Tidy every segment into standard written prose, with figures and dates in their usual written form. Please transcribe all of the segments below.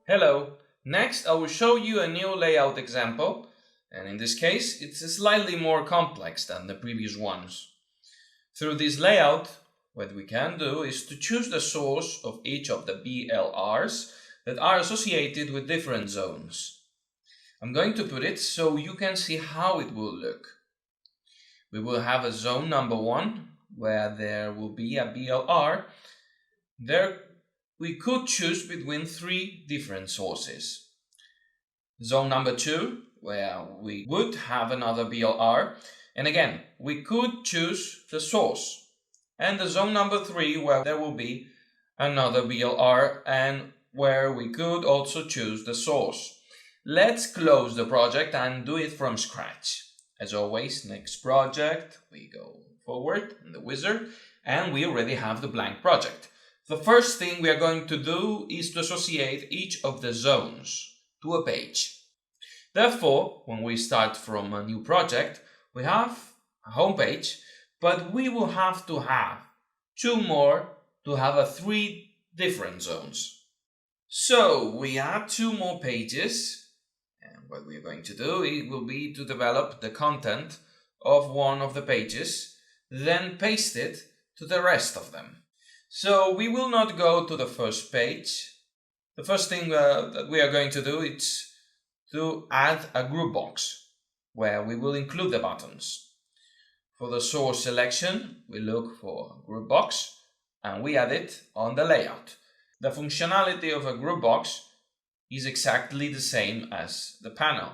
Hello, next I will show you a new layout example, and in this case it's slightly more complex than the previous ones. Through this layout, what we can do is to choose the source of each of the BLRs that are associated with different zones. I'm going to put it so you can see how it will look. We will have a zone number 1 where there will be a BLR. There we could choose between 3 different sources. Zone number 2, where we would have another BLR, and again, we could choose the source. And the zone number 3, where there will be another BLR and where we could also choose the source. Let's close the project and do it from scratch. As always, next project, we go forward in the wizard, and we already have the blank project. The first thing we are going to do is to associate each of the zones to a page. Therefore, when we start from a new project, we have a home page, but we will have to have 2 more to have 3 different zones. So we add 2 more pages, and what we are going to do it will be to develop the content of one of the pages, then paste it to the rest of them. So we will not go to the first page. The first thing that we are going to do is to add a group box where we will include the buttons. For the source selection, we look for a group box and we add it on the layout. The functionality of a group box is exactly the same as the panel,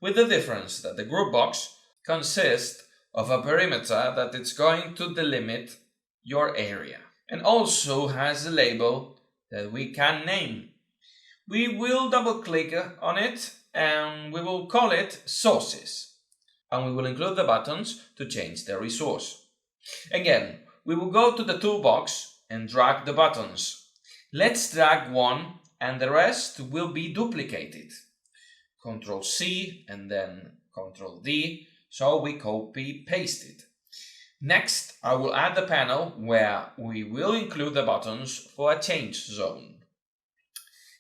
with the difference that the group box consists of a perimeter that it's going to delimit your area, and also has a label that we can name. We will double click on it and we will call it sources, and we will include the buttons to change the resource. Again, we will go to the toolbox and drag the buttons. Let's drag one and the rest will be duplicated. Ctrl C and then Ctrl D, so we copy paste it. Next, I will add the panel where we will include the buttons for a change zone.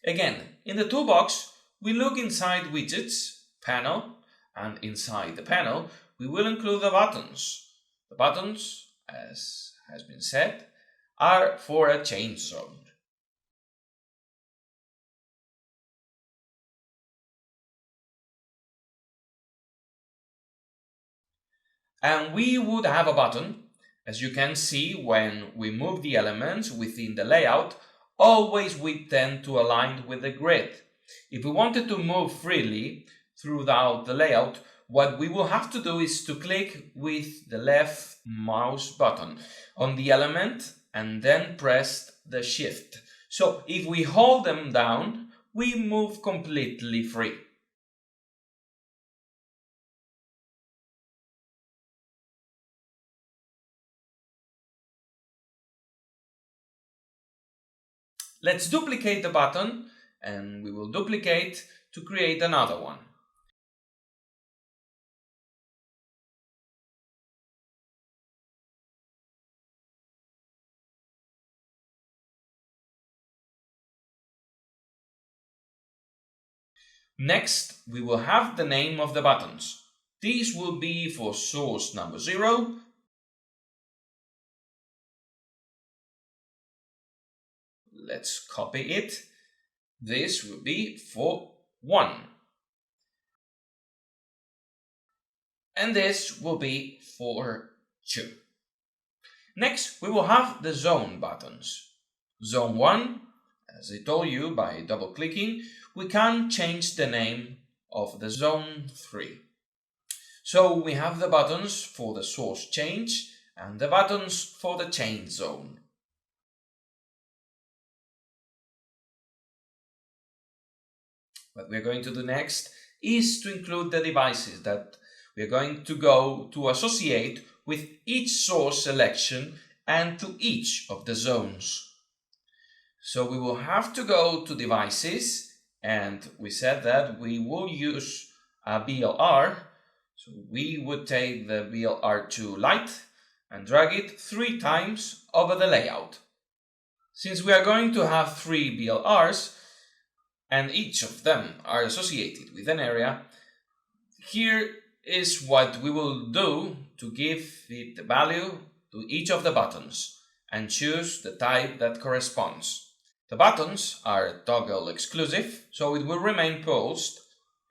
Again, in the toolbox, we look inside Widgets panel, and inside the panel, we will include the buttons. The buttons, as has been said, are for a change zone. And we would have a button, as you can see when we move the elements within the layout, always we tend to align with the grid. If we wanted to move freely throughout the layout, what we will have to do is to click with the left mouse button on the element and then press the shift. So if we hold them down, we move completely free. Let's duplicate the button, and we will duplicate to create another one. Next, we will have the name of the buttons. These will be for source number 0, let's copy it. This will be for 1. And this will be for 2. Next, we will have the zone buttons. Zone 1, as I told you, by double clicking, we can change the name of the zone 3. So we have the buttons for the source change and the buttons for the change zone. What we're going to do next is to include the devices that we're going to go to associate with each source selection and to each of the zones. So we will have to go to devices, and we said that we will use a BLR. So we would take the BLR2 Lite and drag it 3 times over the layout. Since we are going to have 3 BLRs, and each of them are associated with an area, here is what we will do to give it the value to each of the buttons and choose the type that corresponds. The buttons are toggle exclusive, so it will remain paused,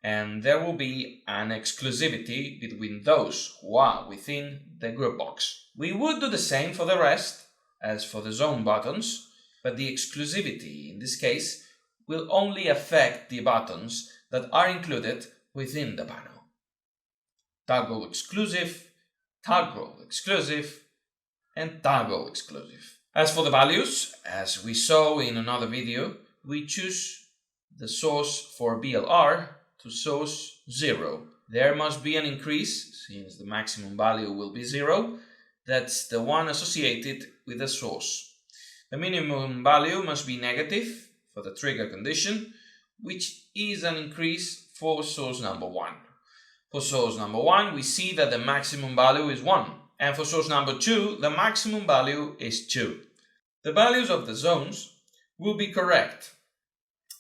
and there will be an exclusivity between those who are within the group box. We would do the same for the rest as for the zone buttons, but the exclusivity in this case will only affect the buttons that are included within the panel. Toggle exclusive, and toggle exclusive. As for the values, as we saw in another video, we choose the source for BLR to source 0. There must be an increase, since the maximum value will be 0. That's the one associated with the source. The minimum value must be negative for the trigger condition, which is an increase for source number 1. For source number 1, we see that the maximum value is 1, and for source number 2, the maximum value is 2. The values of the zones will be correct,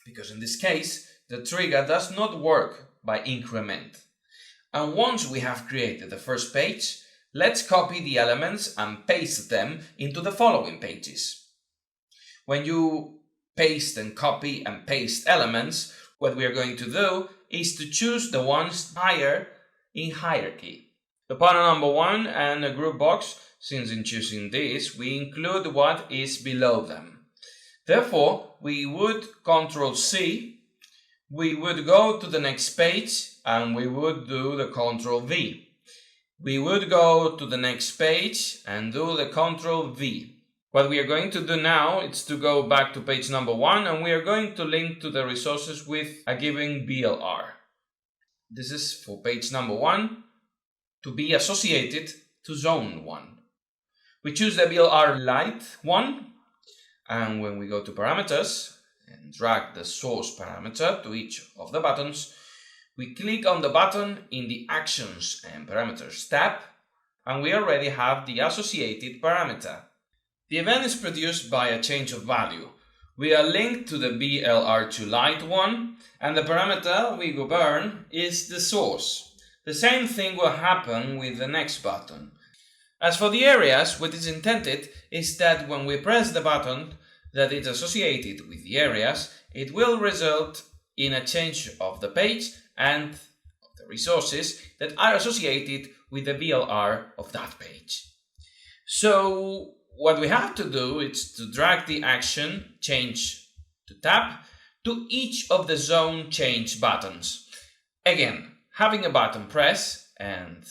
because in this case, the trigger does not work by increment. And once we have created the first page, let's copy the elements and paste them into the following pages. When you paste and copy and paste elements, what we are going to do is to choose the ones higher in hierarchy. The panel number 1 and a group box, since in choosing this, we include what is below them. Therefore, we would Ctrl+C, we would go to the next page, and we would do the Ctrl+V. We would go to the next page and do the Ctrl+V. What we are going to do now is to go back to page number 1, and we are going to link to the resources with a given BLR. This is for page number 1 to be associated to zone 1. We choose the BLR light 1, and when we go to parameters and drag the source parameter to each of the buttons, we click on the button in the Actions and Parameters tab, and we already have the associated parameter. The event is produced by a change of value. We are linked to the BLR2 light 1, and the parameter we govern is the source. The same thing will happen with the next button. As for the areas, what is intended is that when we press the button that is associated with the areas, it will result in a change of the page and of the resources that are associated with the BLR of that page. So what we have to do is to drag the action change to tab to each of the zone change buttons. Again, having a button press, and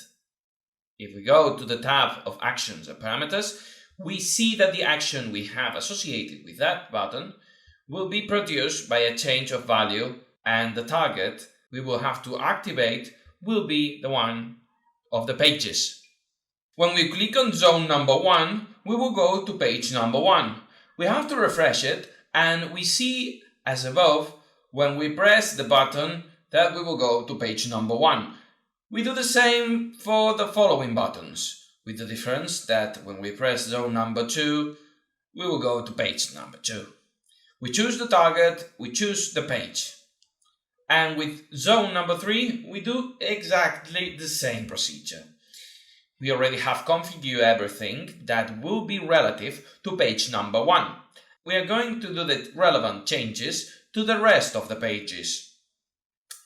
if we go to the tab of Actions and Parameters, we see that the action we have associated with that button will be produced by a change of value, and the target we will have to activate will be the one of the pages. When we click on zone number 1, we will go to page number 1. We have to refresh it, and we see as above, when we press the button, that we will go to page number 1. We do the same for the following buttons, with the difference that when we press zone number 2, we will go to page number 2. We choose the target, we choose the page. And with zone number 3, we do exactly the same procedure. We already have configured everything that will be relative to page number 1. We are going to do the relevant changes to the rest of the pages.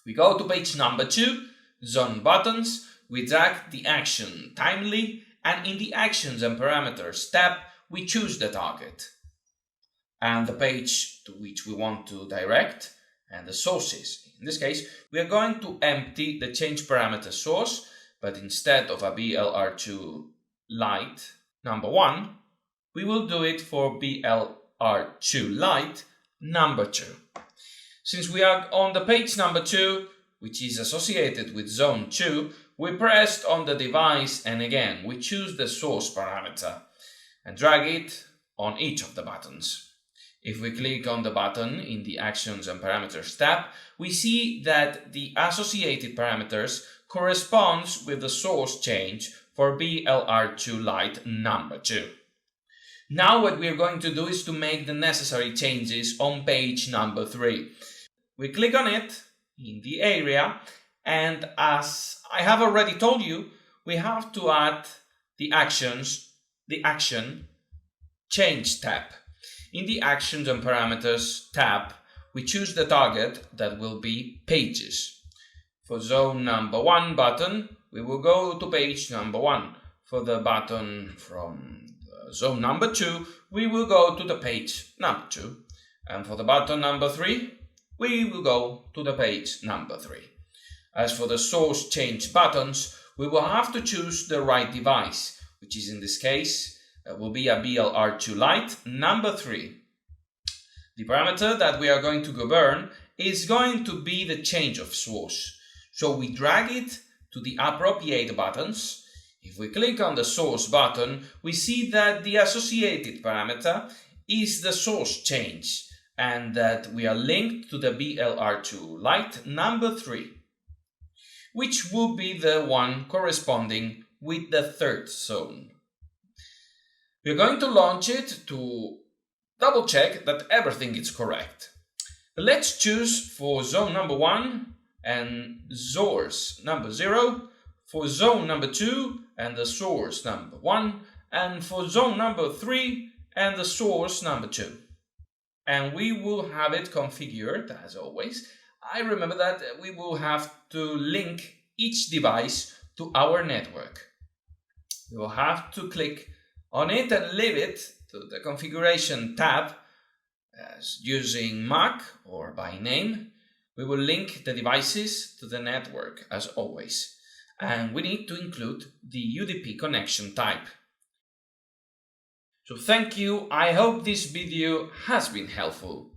We go to page number 2, Zone Buttons, we drag the action Timely, and in the Actions and Parameters tab, we choose the target and the page to which we want to direct and the sources. In this case, we are going to empty the change parameter source, but instead of a BLR2 light number 1, we will do it for BLR2 light number 2. Since we are on the page number 2, which is associated with zone 2, we pressed on the device, and again we choose the source parameter and drag it on each of the buttons. If we click on the button in the Actions and Parameters tab, we see that the associated parameters corresponds with the source change for BLR2 light number 2. Now what we are going to do is to make the necessary changes on page number 3. we click on it in the area, and as I have already told you, we have to add the action Change tab. In the Actions and Parameters tab, we choose the target that will be Pages. For zone number 1 button, we will go to page number 1. For the button from zone number 2, we will go to the page number 2. And for the button number 3, we will go to the page number 3. As for the source change buttons, we will have to choose the right device, which is in this case will be a BLR2 Lite number 3. The parameter that we are going to govern is going to be the change of source. So we drag it to the appropriate buttons. If we click on the source button, we see that the associated parameter is the source change and that we are linked to the BLR2 Lite number 3, which will be the one corresponding with the third zone. We're going to launch it to double check that everything is correct. Let's choose for zone number 1 and source number 0, for zone number 2 and the source number 1, and for zone number 3 and the source number 2. And we will have it configured as always. I remember that we will have to link each device to our network. We will have to click on it and leave it to the configuration tab using MAC or by name. We will link the devices to the network as always, and we need to include the UDP connection type. So thank you. I hope this video has been helpful.